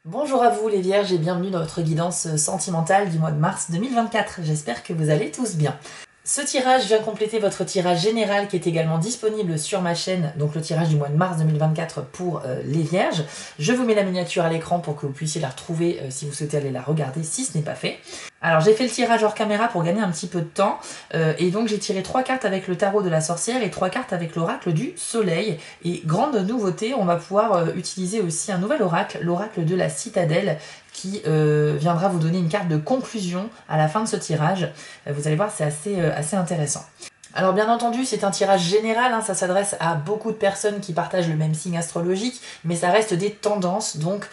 Bonjour à vous les Vierges et bienvenue dans votre guidance sentimentale du mois de mars 2024. J'espère que vous allez tous bien. Ce tirage vient compléter votre tirage général qui est également disponible sur ma chaîne, donc le tirage du mois de mars 2024 pour les Vierges. Je vous mets la miniature à l'écran pour que vous puissiez la retrouver si vous souhaitez aller la regarder si ce n'est pas fait. Alors j'ai fait le tirage hors caméra pour gagner un petit peu de temps et donc j'ai tiré 3 cartes avec le tarot de la sorcière et 3 cartes avec l'oracle du soleil. Et grande nouveauté, on va pouvoir utiliser aussi un nouvel oracle, l'oracle de la citadelle, qui viendra vous donner une carte de conclusion à la fin de ce tirage. Vous allez voir, c'est assez intéressant. Alors bien entendu, c'est un tirage général, hein, ça s'adresse à beaucoup de personnes qui partagent le même signe astrologique, mais ça reste des tendances, donc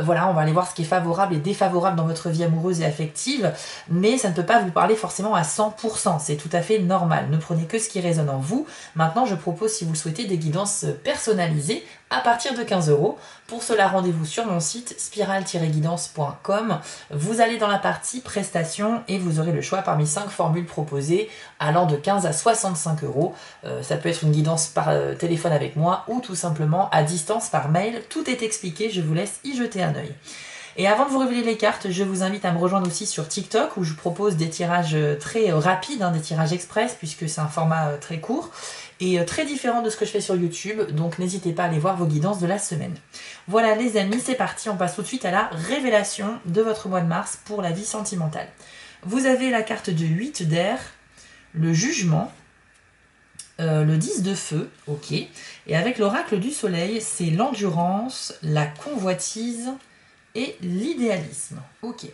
voilà, on va aller voir ce qui est favorable et défavorable dans votre vie amoureuse et affective, mais ça ne peut pas vous parler forcément à 100%, c'est tout à fait normal, ne prenez que ce qui résonne en vous. Maintenant, je propose, si vous le souhaitez, des guidances personnalisées à partir de 15 €. Pour cela, rendez-vous sur mon site spiral-guidance.com. Vous allez dans la partie prestations et vous aurez le choix parmi 5 formules proposées allant de 15 à 65 €. Ça peut être une guidance par téléphone avec moi ou tout simplement à distance par mail. Tout est expliqué, je vous laisse y jeter un œil. Et avant de vous révéler les cartes, je vous invite à me rejoindre aussi sur TikTok où je propose des tirages très rapides, des tirages express puisque c'est un format très court et très différent de ce que je fais sur YouTube, donc n'hésitez pas à aller voir vos guidances de la semaine. Voilà les amis, c'est parti, on passe tout de suite à la révélation de votre mois de mars pour la vie sentimentale. Vous avez la carte de 8 d'air, le jugement, le 10 de feu, ok, et avec l'oracle du soleil, c'est l'endurance, la convoitise et l'idéalisme, ok.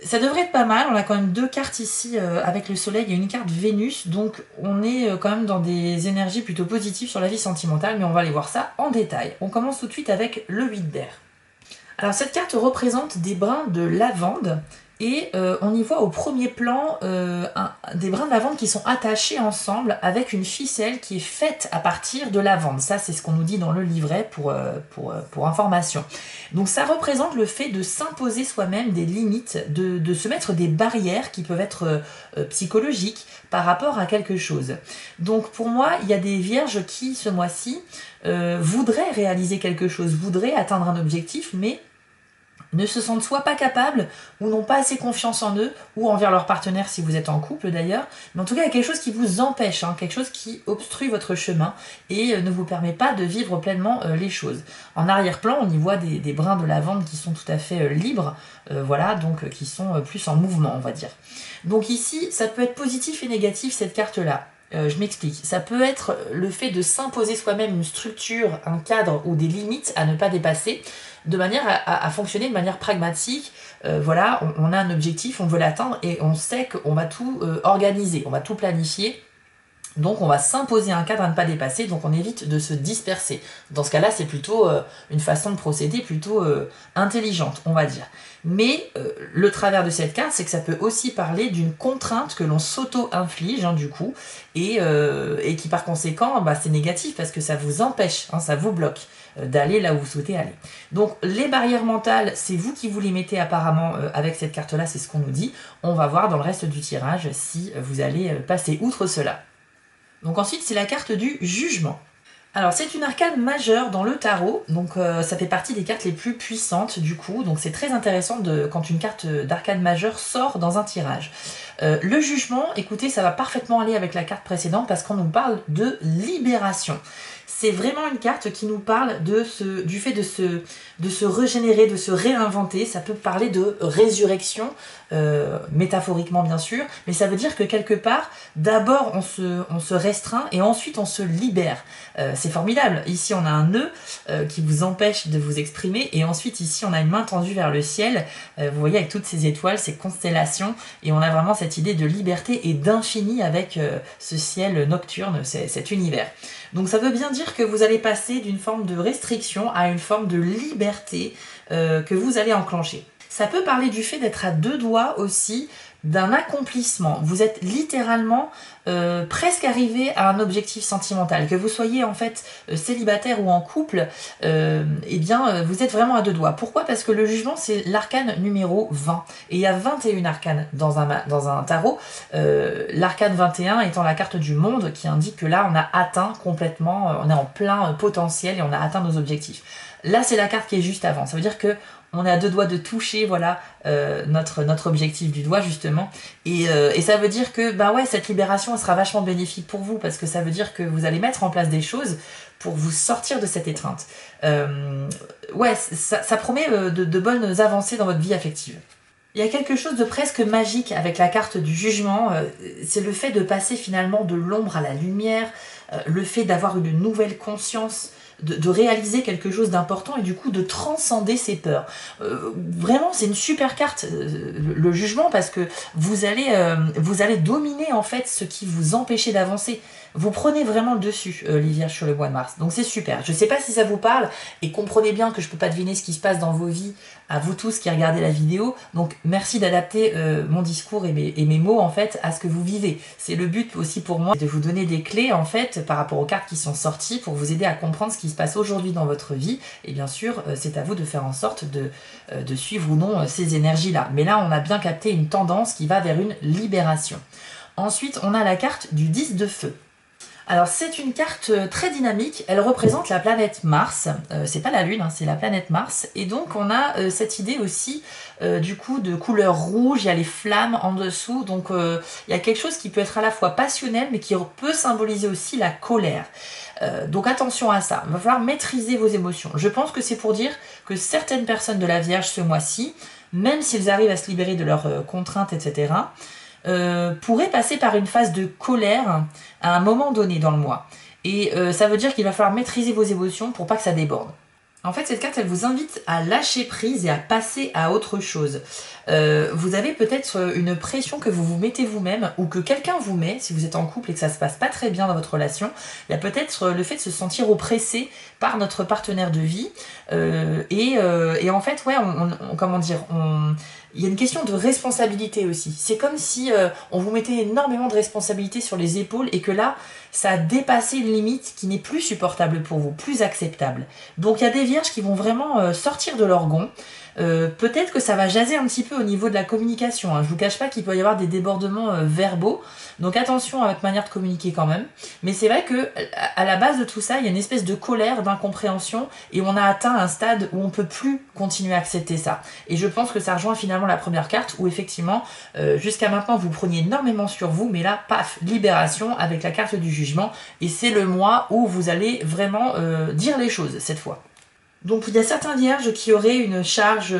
Ça devrait être pas mal, on a quand même 2 cartes ici avec le soleil et une carte Vénus, donc on est quand même dans des énergies plutôt positives sur la vie sentimentale, mais on va aller voir ça en détail. On commence tout de suite avec le 8 d'air. Alors cette carte représente des brins de lavande, et on y voit au premier plan des brins de lavande qui sont attachés ensemble avec une ficelle qui est faite à partir de lavande. Ça, c'est ce qu'on nous dit dans le livret pour information. Donc ça représente le fait de s'imposer soi-même des limites, de se mettre des barrières qui peuvent être psychologiques par rapport à quelque chose. Donc pour moi, il y a des vierges qui, ce mois-ci, voudraient réaliser quelque chose, voudraient atteindre un objectif, mais ne se sentent soit pas capables ou n'ont pas assez confiance en eux ou envers leur partenaire si vous êtes en couple d'ailleurs, mais en tout cas il y a quelque chose qui vous empêche, quelque chose qui obstrue votre chemin et ne vous permet pas de vivre pleinement les choses. En arrière-plan, on y voit des brins de lavande qui sont tout à fait libres, voilà, donc qui sont plus en mouvement, on va dire. Donc ici, ça peut être positif et négatif cette carte-là. Je m'explique. Ça peut être le fait de s'imposer soi-même une structure, un cadre ou des limites à ne pas dépasser, de manière à fonctionner de manière pragmatique. Voilà, on a un objectif, on veut l'atteindre et on sait qu'on va tout organiser, on va tout planifier. Donc on va s'imposer un cadre à ne pas dépasser, donc on évite de se disperser. Dans ce cas-là, c'est plutôt une façon de procéder plutôt intelligente, on va dire. Mais le travers de cette carte, c'est que ça peut aussi parler d'une contrainte que l'on s'auto-inflige, du coup, et qui par conséquent, c'est négatif parce que ça vous empêche, ça vous bloque d'aller là où vous souhaitez aller. Donc les barrières mentales, c'est vous qui vous les mettez apparemment avec cette carte-là, c'est ce qu'on nous dit. On va voir dans le reste du tirage si vous allez passer outre cela. Donc ensuite, c'est la carte du jugement. Alors c'est une arcane majeure dans le tarot, donc ça fait partie des cartes les plus puissantes du coup, donc c'est très intéressant quand une carte d'arcane majeure sort dans un tirage. Le jugement, écoutez, ça va parfaitement aller avec la carte précédente parce qu'on nous parle de libération. C'est vraiment une carte qui nous parle du fait de se régénérer, de se réinventer. Ça peut parler de résurrection, métaphoriquement bien sûr, mais ça veut dire que quelque part, d'abord on se restreint et ensuite on se libère. C'est formidable. Ici on a un nœud qui vous empêche de vous exprimer et ensuite ici on a une main tendue vers le ciel. Vous voyez avec toutes ces étoiles, ces constellations et on a vraiment cette idée de liberté et d'infini avec ce ciel nocturne, cet univers. Donc ça veut bien dire que vous allez passer d'une forme de restriction à une forme de liberté que vous allez enclencher. Ça peut parler du fait d'être à deux doigts aussi d'un accomplissement. Vous êtes littéralement presque arrivé à un objectif sentimental. Que vous soyez en fait célibataire ou en couple, eh bien vous êtes vraiment à deux doigts. Pourquoi? Parce que le jugement c'est l'arcane numéro 20. Et il y a 21 arcanes dans un tarot. L'arcane 21 étant la carte du monde qui indique que là on a atteint complètement, on est en plein potentiel et on a atteint nos objectifs. Là c'est la carte qui est juste avant. Ça veut dire que on est à deux doigts de toucher, voilà, notre objectif du doigt justement, et ça veut dire que bah ouais, cette libération elle sera vachement bénéfique pour vous parce que ça veut dire que vous allez mettre en place des choses pour vous sortir de cette étreinte. Ouais, ça promet de bonnes avancées dans votre vie affective. Il y a quelque chose de presque magique avec la carte du jugement, c'est le fait de passer finalement de l'ombre à la lumière, le fait d'avoir une nouvelle conscience, de réaliser quelque chose d'important et du coup de transcender ses peurs. Vraiment, c'est une super carte, le jugement, parce que vous allez dominer en fait ce qui vous empêchait d'avancer. Vous prenez vraiment le dessus, les Vierges, sur le mois de mars. Donc c'est super. Je sais pas si ça vous parle et comprenez bien que je peux pas deviner ce qui se passe dans vos vies, à vous tous qui regardez la vidéo. Donc merci d'adapter mon discours et mes mots en fait à ce que vous vivez. C'est le but aussi pour moi de vous donner des clés en fait par rapport aux cartes qui sont sorties pour vous aider à comprendre ce qui se passe aujourd'hui dans votre vie. Et bien sûr, c'est à vous de faire en sorte de suivre ou non ces énergies-là. Mais là, on a bien capté une tendance qui va vers une libération. Ensuite, on a la carte du 10 de feu. Alors c'est une carte très dynamique, elle représente la planète Mars, c'est pas la Lune, hein, c'est la planète Mars, et donc on a cette idée aussi du coup de couleur rouge, il y a les flammes en dessous, donc il y a quelque chose qui peut être à la fois passionnel mais qui peut symboliser aussi la colère. Donc attention à ça, il va falloir maîtriser vos émotions. Je pense que c'est pour dire que certaines personnes de la Vierge ce mois-ci, même s'ils arrivent à se libérer de leurs contraintes, etc., pourrait passer par une phase de colère à un moment donné dans le mois. Et ça veut dire qu'il va falloir maîtriser vos émotions pour pas que ça déborde. En fait, cette carte, elle vous invite à lâcher prise et à passer à autre chose. Vous avez peut-être une pression que vous vous mettez vous-même ou que quelqu'un vous met, si vous êtes en couple et que ça se passe pas très bien dans votre relation. Il y a peut-être le fait de se sentir oppressé par notre partenaire de vie. Et en fait, ouais, comment dire, il y a une question de responsabilité aussi. C'est comme si on vous mettait énormément de responsabilités sur les épaules et que là, ça a dépassé une limite qui n'est plus supportable pour vous, plus acceptable. Donc il y a des vierges qui vont vraiment sortir de leur gond. Peut-être que ça va jaser un petit peu au niveau de la communication, hein. Je vous cache pas qu'il peut y avoir des débordements verbaux, donc attention à votre manière de communiquer quand même. Mais c'est vrai que à la base de tout ça, il y a une espèce de colère, d'incompréhension, et on a atteint un stade où on peut plus continuer à accepter ça. Et je pense que ça rejoint finalement la première carte, où effectivement, jusqu'à maintenant, vous preniez énormément sur vous, mais là, paf, libération avec la carte du jugement, et c'est le mois où vous allez vraiment dire les choses cette fois. Donc il y a certains vierges qui auraient une charge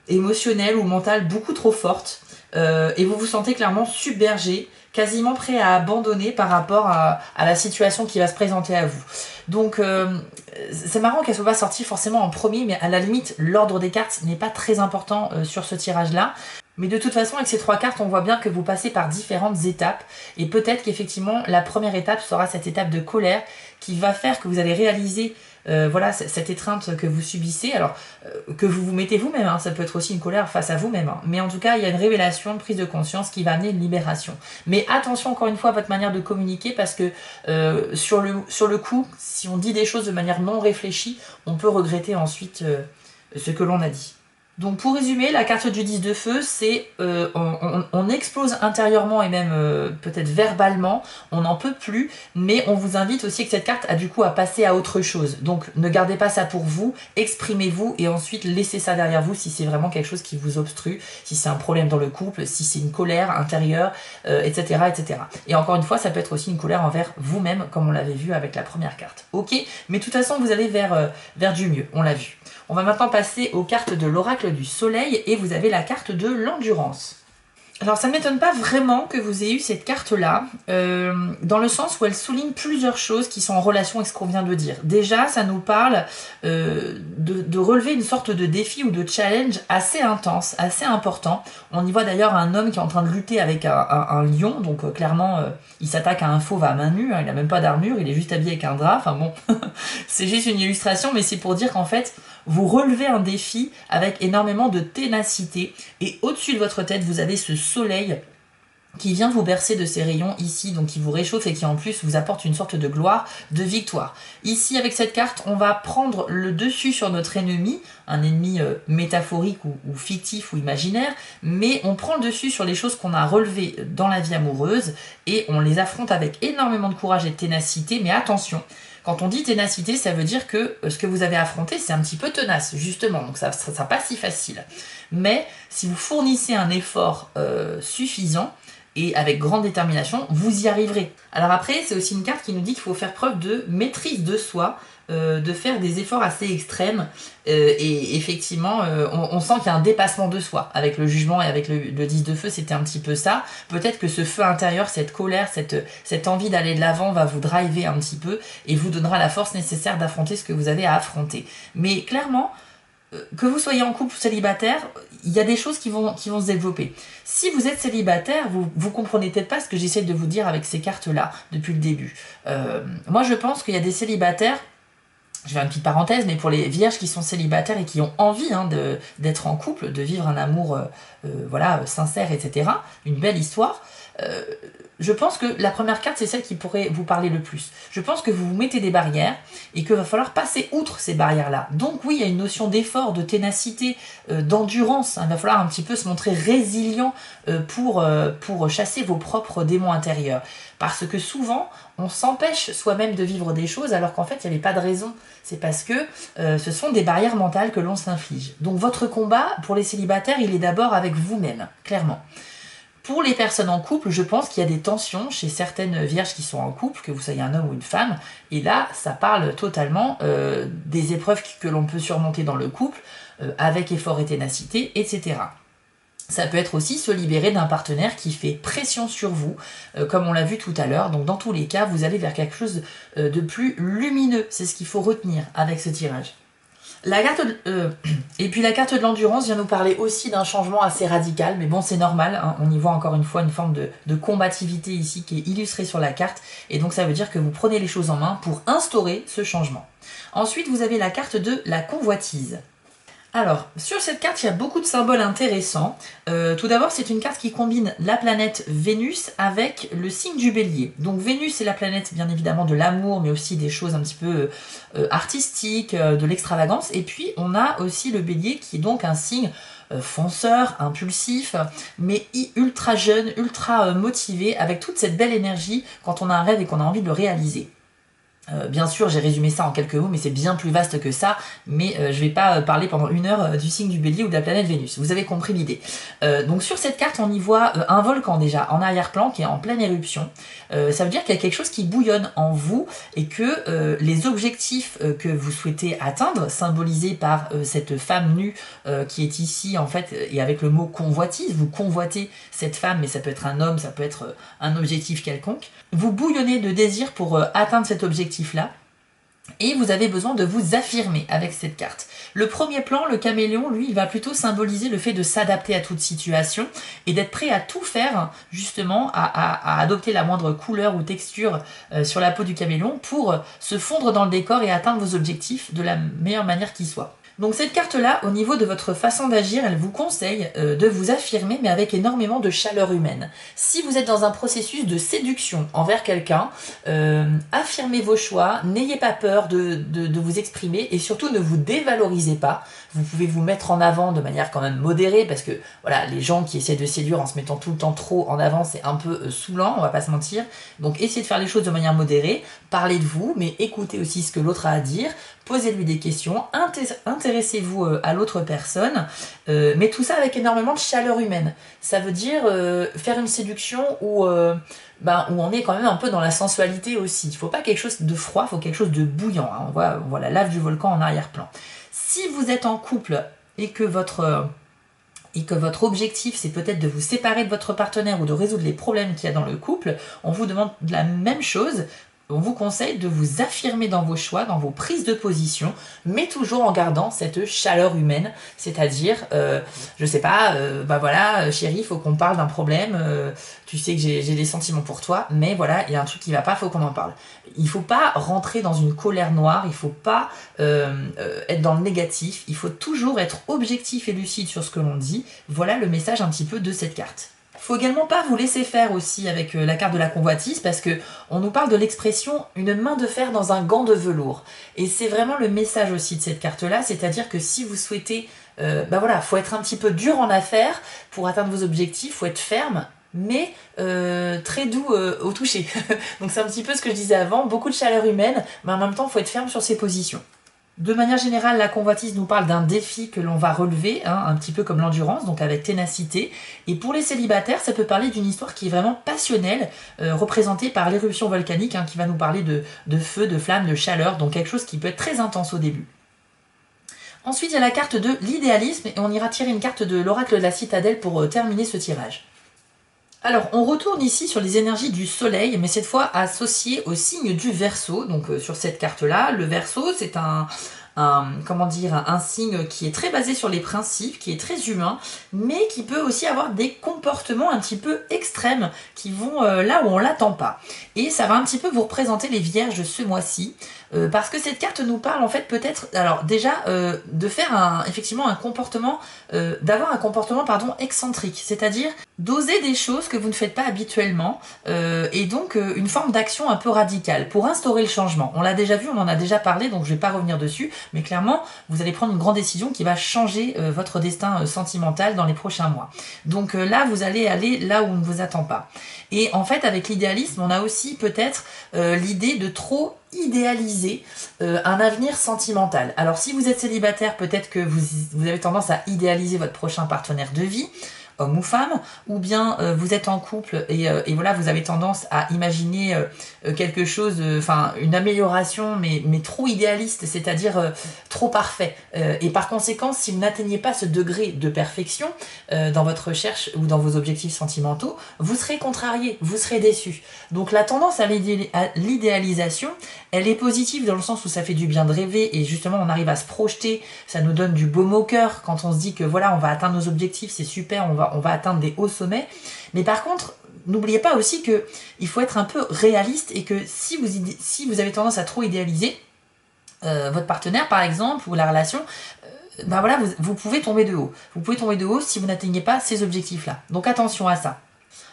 émotionnelle ou mentale beaucoup trop forte et vous vous sentez clairement submergé, quasiment prêt à abandonner par rapport à la situation qui va se présenter à vous. Donc c'est marrant qu'elle soit pas sortie forcément en premier, mais à la limite l'ordre des cartes n'est pas très important sur ce tirage-là. Mais de toute façon, avec ces trois cartes, on voit bien que vous passez par différentes étapes. Et peut-être qu'effectivement, la première étape sera cette étape de colère qui va faire que vous allez réaliser voilà, cette étreinte que vous subissez. Alors, que vous vous mettez vous-même, hein, ça peut être aussi une colère face à vous-même. Hein. Mais en tout cas, il y a une révélation, une prise de conscience qui va amener une libération. Mais attention encore une fois à votre manière de communiquer parce que sur le coup, si on dit des choses de manière non réfléchie, on peut regretter ensuite ce que l'on a dit. Donc pour résumer, la carte du 10 de feu, c'est on explose intérieurement et même peut-être verbalement, on n'en peut plus, mais on vous invite aussi avec cette carte à du coup à passer à autre chose. Donc ne gardez pas ça pour vous, exprimez-vous et ensuite laissez ça derrière vous si c'est vraiment quelque chose qui vous obstrue, si c'est un problème dans le couple, si c'est une colère intérieure, etc., etc. Et encore une fois, ça peut être aussi une colère envers vous-même, comme on l'avait vu avec la première carte. Ok, mais de toute façon, vous allez vers du mieux, on l'a vu. On va maintenant passer aux cartes de l'oracle du soleil et vous avez la carte de l'endurance. Alors ça ne m'étonne pas vraiment que vous ayez eu cette carte-là, dans le sens où elle souligne plusieurs choses qui sont en relation avec ce qu'on vient de dire. Déjà, ça nous parle de relever une sorte de défi ou de challenge assez intense, assez important. On y voit d'ailleurs un homme qui est en train de lutter avec un lion, donc clairement il s'attaque à un fauve à main nue, hein, il n'a même pas d'armure, il est juste habillé avec un drap, enfin bon, c'est juste une illustration, mais c'est pour dire qu'en fait, vous relevez un défi avec énormément de ténacité. Et au-dessus de votre tête, vous avez ce soleil qui vient vous bercer de ses rayons ici, donc qui vous réchauffe et qui en plus vous apporte une sorte de gloire, de victoire. Ici, avec cette carte, on va prendre le dessus sur notre ennemi, un ennemi métaphorique ou fictif ou imaginaire, mais on prend le dessus sur les choses qu'on a relevées dans la vie amoureuse et on les affronte avec énormément de courage et de ténacité, mais attention, quand on dit ténacité, ça veut dire que ce que vous avez affronté, c'est un petit peu tenace, justement, donc ça ne sera pas si facile. Mais si vous fournissez un effort suffisant, et avec grande détermination, vous y arriverez. Alors après, c'est aussi une carte qui nous dit qu'il faut faire preuve de maîtrise de soi, de faire des efforts assez extrêmes, et effectivement, on sent qu'il y a un dépassement de soi. Avec le jugement et avec le 10 de feu, c'était un petit peu ça. Peut-être que ce feu intérieur, cette colère, cette envie d'aller de l'avant va vous driver un petit peu, et vous donnera la force nécessaire d'affronter ce que vous avez à affronter. Mais clairement, que vous soyez en couple ou célibataire, il y a des choses qui vont se développer. Si vous êtes célibataire, vous comprenez peut-être pas ce que j'essaie de vous dire avec ces cartes-là depuis le début. Moi, je pense qu'il y a des célibataires, je vais une petite parenthèse, mais pour les vierges qui sont célibataires et qui ont envie d'être en couple, de vivre un amour voilà, sincère, etc., une belle histoire, je pense que la première carte, c'est celle qui pourrait vous parler le plus. Je pense que vous vous mettez des barrières et qu'il va falloir passer outre ces barrières-là. Donc oui, il y a une notion d'effort, de ténacité, d'endurance. Il va falloir un petit peu se montrer résilient pour chasser vos propres démons intérieurs. Parce que souvent, on s'empêche soi-même de vivre des choses alors qu'en fait, il n'y avait pas de raison. C'est parce que ce sont des barrières mentales que l'on s'inflige. Donc votre combat, pour les célibataires, il est d'abord avec vous-même, clairement. Pour les personnes en couple, je pense qu'il y a des tensions chez certaines vierges qui sont en couple, que vous soyez un homme ou une femme, et là, ça parle totalement des épreuves que l'on peut surmonter dans le couple, avec effort et ténacité, etc. Ça peut être aussi se libérer d'un partenaire qui fait pression sur vous, comme on l'a vu tout à l'heure. Donc dans tous les cas, vous allez vers quelque chose de plus lumineux. C'est ce qu'il faut retenir avec ce tirage. Et puis la carte de l'endurance vient nous parler aussi d'un changement assez radical, mais bon c'est normal, hein, on y voit encore une fois une forme de combativité ici qui est illustrée sur la carte, et donc ça veut dire que vous prenez les choses en main pour instaurer ce changement. Ensuite vous avez la carte de la convoitise. Alors, sur cette carte, il y a beaucoup de symboles intéressants. Tout d'abord, c'est une carte qui combine la planète Vénus avec le signe du Bélier. Donc Vénus, c'est la planète, bien évidemment, de l'amour, mais aussi des choses un petit peu artistiques, de l'extravagance. Et puis, on a aussi le Bélier, qui est donc un signe fonceur, impulsif, mais ultra jeune, ultra motivé, avec toute cette belle énergie quand on a un rêve et qu'on a envie de le réaliser. Bien sûr, j'ai résumé ça en quelques mots, mais c'est bien plus vaste que ça. Mais je vais pas parler pendant une heure du signe du Bélier ou de la planète Vénus. Vous avez compris l'idée. Donc sur cette carte, on y voit un volcan déjà en arrière-plan qui est en pleine éruption. Ça veut dire qu'il y a quelque chose qui bouillonne en vous et que les objectifs que vous souhaitez atteindre, symbolisés par cette femme nue qui est ici en fait, et avec le mot convoitise, vous convoitez cette femme, mais ça peut être un homme, ça peut être un objectif quelconque. Vous bouillonnez de désir pour atteindre cet objectif-là. Et vous avez besoin de vous affirmer avec cette carte. Le premier plan, le caméléon, lui, il va plutôt symboliser le fait de s'adapter à toute situation et d'être prêt à tout faire, justement, à adopter la moindre couleur ou texture sur la peau du caméléon pour se fondre dans le décor et atteindre vos objectifs de la meilleure manière qui soit. Donc cette carte-là, au niveau de votre façon d'agir, elle vous conseille de vous affirmer, mais avec énormément de chaleur humaine. Si vous êtes dans un processus de séduction envers quelqu'un, affirmez vos choix, n'ayez pas peur de vous exprimer et surtout ne vous dévalorisez pas. Vous pouvez vous mettre en avant de manière quand même modérée parce que voilà, les gens qui essaient de séduire en se mettant tout le temps trop en avant, c'est un peu saoulant, on va pas se mentir. Donc essayez de faire les choses de manière modérée, parlez de vous, mais écoutez aussi ce que l'autre a à dire, posez-lui des questions, intéressez-vous à l'autre personne, mais tout ça avec énormément de chaleur humaine. Ça veut dire faire une séduction où on est quand même un peu dans la sensualité aussi. Il ne faut pas quelque chose de froid, il faut quelque chose de bouillant. Hein. On voit la lave du volcan en arrière-plan. Si vous êtes en couple et que votre objectif c'est peut-être de vous séparer de votre partenaire ou de résoudre les problèmes qu'il y a dans le couple, on vous demande la même chose. on vous conseille de vous affirmer dans vos choix, dans vos prises de position, mais toujours en gardant cette chaleur humaine, c'est-à-dire, je sais pas, bah voilà, chérie, il faut qu'on parle d'un problème, tu sais que j'ai des sentiments pour toi, mais voilà, il y a un truc qui va pas, faut qu'on en parle. Il faut pas rentrer dans une colère noire, il faut pas être dans le négatif, il faut toujours être objectif et lucide sur ce que l'on dit. Voilà le message un petit peu de cette carte. Faut également pas vous laisser faire aussi avec la carte de la convoitise parce que on nous parle de l'expression une main de fer dans un gant de velours. Et c'est vraiment le message aussi de cette carte-là, c'est-à-dire que si vous souhaitez, bah voilà, faut être un petit peu dur en affaires pour atteindre vos objectifs, faut être ferme, mais très doux au toucher. Donc c'est un petit peu ce que je disais avant, beaucoup de chaleur humaine, mais en même temps, faut être ferme sur ses positions. De manière générale, la convoitise nous parle d'un défi que l'on va relever, hein, un petit peu comme l'endurance, donc avec ténacité. Et pour les célibataires, ça peut parler d'une histoire qui est vraiment passionnelle, représentée par l'éruption volcanique, hein, qui va nous parler de feu, de flamme, de chaleur, donc quelque chose qui peut être très intense au début. Ensuite, il y a la carte de l'idéalisme, et on ira tirer une carte de l'oracle de la citadelle pour terminer ce tirage. Alors, on retourne ici sur les énergies du soleil, mais cette fois associées au signe du Verseau. Donc, sur cette carte-là, le Verseau, c'est comment dire, un signe qui est très basé sur les principes, qui est très humain, mais qui peut aussi avoir des comportements un petit peu extrêmes qui vont là où on l'attend pas. Et ça va un petit peu vous représenter les vierges ce mois-ci, parce que cette carte nous parle en fait peut-être, alors déjà, de faire effectivement un comportement, d'avoir un comportement pardon excentrique, c'est-à-dire d'oser des choses que vous ne faites pas habituellement, et donc une forme d'action un peu radicale pour instaurer le changement. On l'a déjà vu, on en a déjà parlé, donc je vais pas revenir dessus, mais clairement, vous allez prendre une grande décision qui va changer votre destin sentimental dans les prochains mois. Donc là, vous allez aller là où on ne vous attend pas. Et en fait, avec l'idéalisme, on a aussi peut-être l'idée de trop idéaliser un avenir sentimental. Alors si vous êtes célibataire, peut-être que vous avez tendance à idéaliser votre prochain partenaire de vie, homme ou femme, ou bien vous êtes en couple et voilà, vous avez tendance à imaginer quelque chose, enfin une amélioration, mais trop idéaliste, c'est-à-dire trop parfait. Et par conséquent, si vous n'atteignez pas ce degré de perfection dans votre recherche ou dans vos objectifs sentimentaux, vous serez contrarié, vous serez déçu. Donc la tendance à l'idéalisation, elle est positive dans le sens où ça fait du bien de rêver et justement on arrive à se projeter, ça nous donne du baume au cœur quand on se dit que voilà, on va atteindre nos objectifs, c'est super, on va atteindre des hauts sommets. Mais par contre, n'oubliez pas aussi que il faut être un peu réaliste et que si vous avez tendance à trop idéaliser votre partenaire par exemple ou la relation, ben voilà, vous pouvez tomber de haut. Vous pouvez tomber de haut si vous n'atteignez pas ces objectifs-là. Donc attention à ça.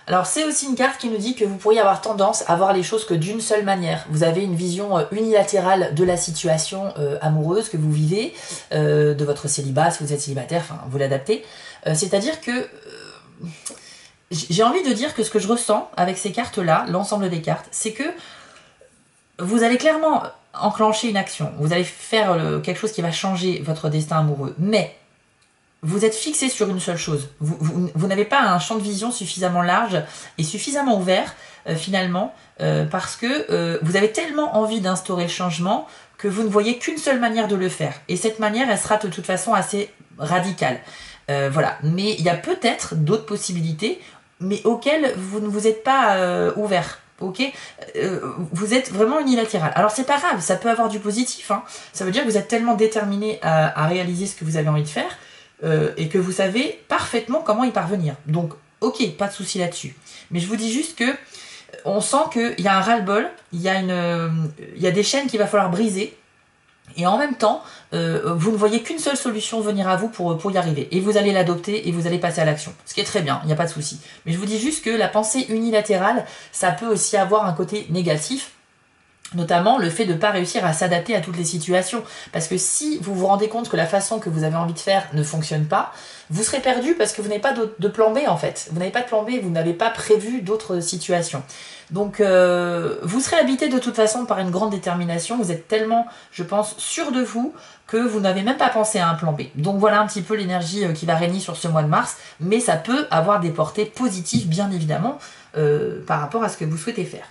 Alors c'est aussi une carte qui nous dit que vous pourriez avoir tendance à voir les choses que d'une seule manière. Vous avez une vision unilatérale de la situation amoureuse que vous vivez, de votre célibat, si vous êtes célibataire, enfin vous l'adaptez. C'est-à-dire que j'ai envie de dire que ce que je ressens avec ces cartes-là, l'ensemble des cartes, c'est que vous allez clairement enclencher une action. Vous allez faire quelque chose qui va changer votre destin amoureux. Mais vous êtes fixé sur une seule chose. Vous n'avez pas un champ de vision suffisamment large et suffisamment ouvert, finalement, parce que vous avez tellement envie d'instaurer le changement que vous ne voyez qu'une seule manière de le faire. Et cette manière, elle sera de toute façon assez radicale. Voilà. Mais il y a peut-être d'autres possibilités, mais auxquelles vous ne vous êtes pas ouvert. Ok, vous êtes vraiment unilatéral. Alors c'est pas grave, ça peut avoir du positif. Hein. Ça veut dire que vous êtes tellement déterminé à réaliser ce que vous avez envie de faire et que vous savez parfaitement comment y parvenir. Donc, ok, pas de souci là-dessus. Mais je vous dis juste que on sent qu'il y a un ras-le-bol, il y a des chaînes qu'il va falloir briser. Et en même temps, vous ne voyez qu'une seule solution venir à vous pour y arriver. Et vous allez l'adopter et vous allez passer à l'action. Ce qui est très bien, il n'y a pas de souci. Mais je vous dis juste que la pensée unilatérale, ça peut aussi avoir un côté négatif. Notamment le fait de ne pas réussir à s'adapter à toutes les situations. Parce que si vous vous rendez compte que la façon que vous avez envie de faire ne fonctionne pas, vous serez perdu parce que vous n'avez pas de plan B en fait. Vous n'avez pas de plan B, vous n'avez pas prévu d'autres situations. Donc vous serez habité de toute façon par une grande détermination. Vous êtes tellement, je pense, sûr de vous que vous n'avez même pas pensé à un plan B. Donc voilà un petit peu l'énergie qui va régner sur ce mois de mars. Mais ça peut avoir des portées positives, bien évidemment, par rapport à ce que vous souhaitez faire.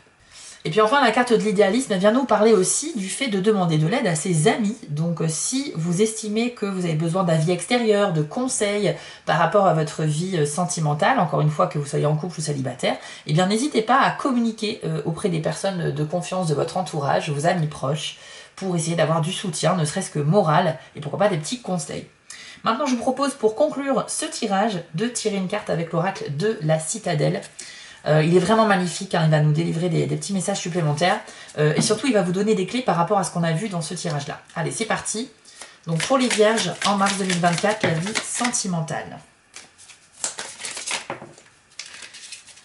Et puis enfin, la carte de l'idéalisme vient nous parler aussi du fait de demander de l'aide à ses amis. Donc si vous estimez que vous avez besoin d'avis extérieur, de conseils par rapport à votre vie sentimentale, encore une fois que vous soyez en couple ou célibataire, eh bien n'hésitez pas à communiquer auprès des personnes de confiance de votre entourage, vos amis proches, pour essayer d'avoir du soutien, ne serait-ce que moral, et pourquoi pas des petits conseils. Maintenant, je vous propose pour conclure ce tirage de tirer une carte avec l'oracle de la citadelle. Il est vraiment magnifique, hein, il va nous délivrer des petits messages supplémentaires et surtout il va vous donner des clés par rapport à ce qu'on a vu dans ce tirage-là. Allez, c'est parti. Donc pour les vierges, en mars 2024, la vie sentimentale.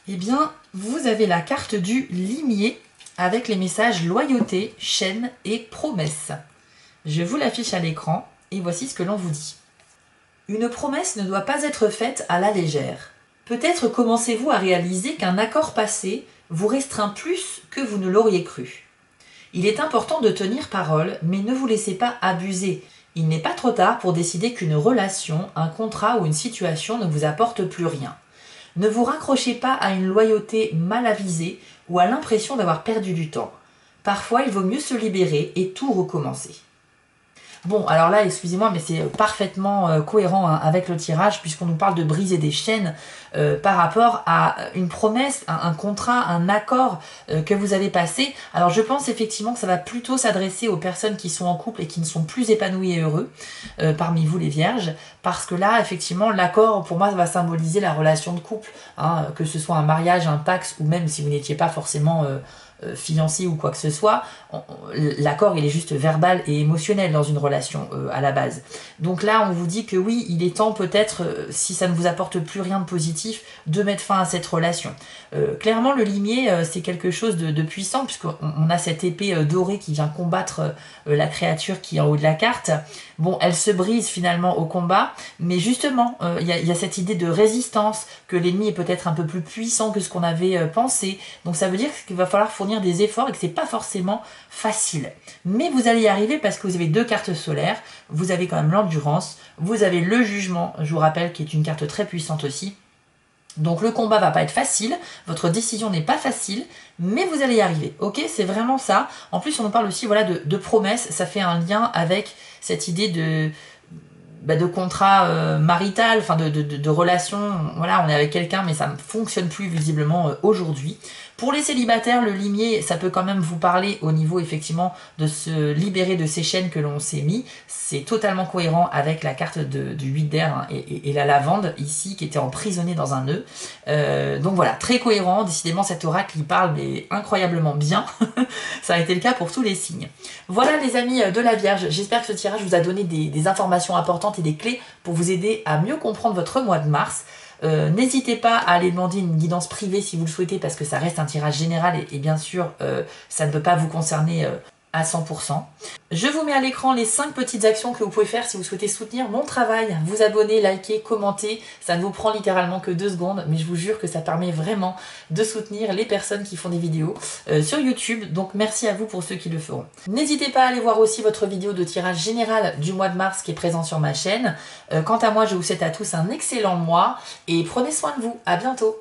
Eh bien, vous avez la carte du limier avec les messages loyauté, chaîne et promesse. Je vous l'affiche à l'écran et voici ce que l'on vous dit. Une promesse ne doit pas être faite à la légère. Peut-être commencez-vous à réaliser qu'un accord passé vous restreint plus que vous ne l'auriez cru. Il est important de tenir parole, mais ne vous laissez pas abuser. Il n'est pas trop tard pour décider qu'une relation, un contrat ou une situation ne vous apporte plus rien. Ne vous raccrochez pas à une loyauté mal avisée ou à l'impression d'avoir perdu du temps. Parfois, il vaut mieux se libérer et tout recommencer. Bon, alors là, excusez-moi, mais c'est parfaitement cohérent hein, avec le tirage, puisqu'on nous parle de briser des chaînes par rapport à une promesse, un contrat, un accord que vous avez passé. Alors je pense effectivement que ça va plutôt s'adresser aux personnes qui sont en couple et qui ne sont plus épanouis et heureux, parmi vous les vierges, parce que là, effectivement, l'accord, pour moi, va symboliser la relation de couple, hein, que ce soit un mariage, un pax, ou même si vous n'étiez pas forcément... fiancé ou quoi que ce soit, l'accord il est juste verbal et émotionnel dans une relation à la base. Donc là on vous dit que oui, il est temps peut-être, si ça ne vous apporte plus rien de positif, de mettre fin à cette relation. Clairement le limier c'est quelque chose de puissant puisqu'on a cette épée dorée qui vient combattre la créature qui est en haut de la carte. Bon, elle se brise finalement au combat, mais justement il y a cette idée de résistance, que l'ennemi est peut-être un peu plus puissant que ce qu'on avait pensé. Donc ça veut dire qu'il va falloir fournir des efforts et que c'est pas forcément facile. Mais vous allez y arriver parce que vous avez 2 cartes solaires, vous avez quand même l'endurance, vous avez le jugement, je vous rappelle, qui est une carte très puissante aussi. Donc le combat va pas être facile, votre décision n'est pas facile, mais vous allez y arriver, ok? C'est vraiment ça. En plus on nous parle aussi voilà, de promesses, ça fait un lien avec cette idée de contrat marital, enfin de relation, voilà, on est avec quelqu'un mais ça ne fonctionne plus visiblement aujourd'hui. Pour les célibataires, le limier, ça peut quand même vous parler au niveau effectivement de se libérer de ces chaînes que l'on s'est mis. C'est totalement cohérent avec la carte du 8 d'air hein, et la lavande ici qui était emprisonnée dans un nœud. Donc voilà, très cohérent. Décidément cet oracle il parle mais incroyablement bien. Ça a été le cas pour tous les signes. Voilà les amis de la Vierge, j'espère que ce tirage vous a donné des informations importantes et des clés pour vous aider à mieux comprendre votre mois de mars. N'hésitez pas à aller demander une guidance privée si vous le souhaitez parce que ça reste un tirage général et bien sûr ça ne peut pas vous concerner à 100%. Je vous mets à l'écran les 5 petites actions que vous pouvez faire si vous souhaitez soutenir mon travail. Vous abonner, liker, commenter, ça ne vous prend littéralement que 2 secondes, mais je vous jure que ça permet vraiment de soutenir les personnes qui font des vidéos sur YouTube. Donc merci à vous pour ceux qui le feront. N'hésitez pas à aller voir aussi votre vidéo de tirage général du mois de mars qui est présent sur ma chaîne. Quant à moi, je vous souhaite à tous un excellent mois et prenez soin de vous. À bientôt.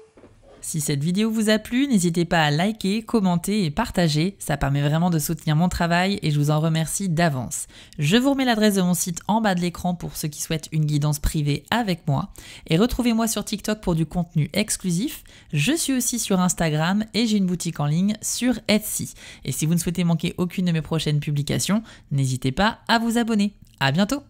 Si cette vidéo vous a plu, n'hésitez pas à liker, commenter et partager, ça permet vraiment de soutenir mon travail et je vous en remercie d'avance. Je vous remets l'adresse de mon site en bas de l'écran pour ceux qui souhaitent une guidance privée avec moi et retrouvez-moi sur TikTok pour du contenu exclusif. Je suis aussi sur Instagram et j'ai une boutique en ligne sur Etsy. Et si vous ne souhaitez manquer aucune de mes prochaines publications, n'hésitez pas à vous abonner. À bientôt!